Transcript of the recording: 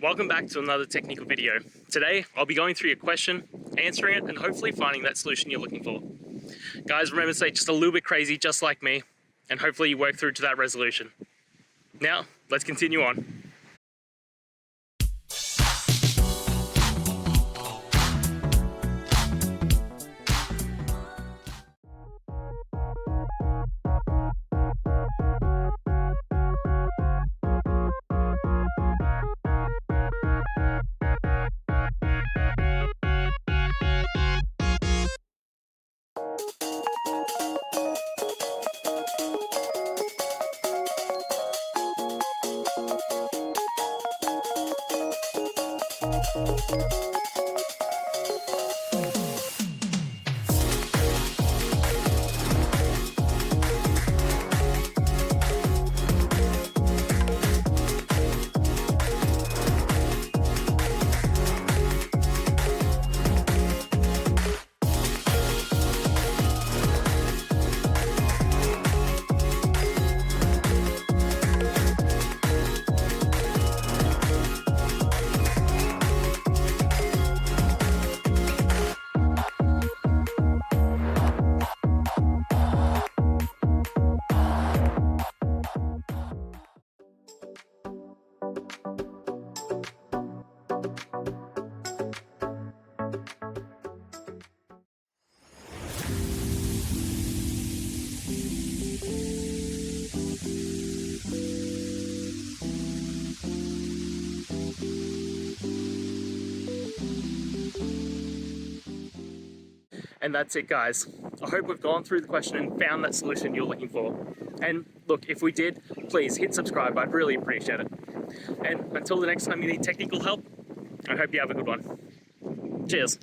Welcome back to another technical video. Today, I'll be going through your question, answering it, and hopefully finding that solution you're looking for. Guys, remember to stay just a little bit crazy, just like me, and hopefully you work through to that resolution. Now, let's continue on. And that's it, guys. I hope we've gone through the question and found that solution you're looking for. And look, if we did, please hit subscribe. I'd really appreciate it. And until the next time you need technical help, I hope you have a good one. Cheers.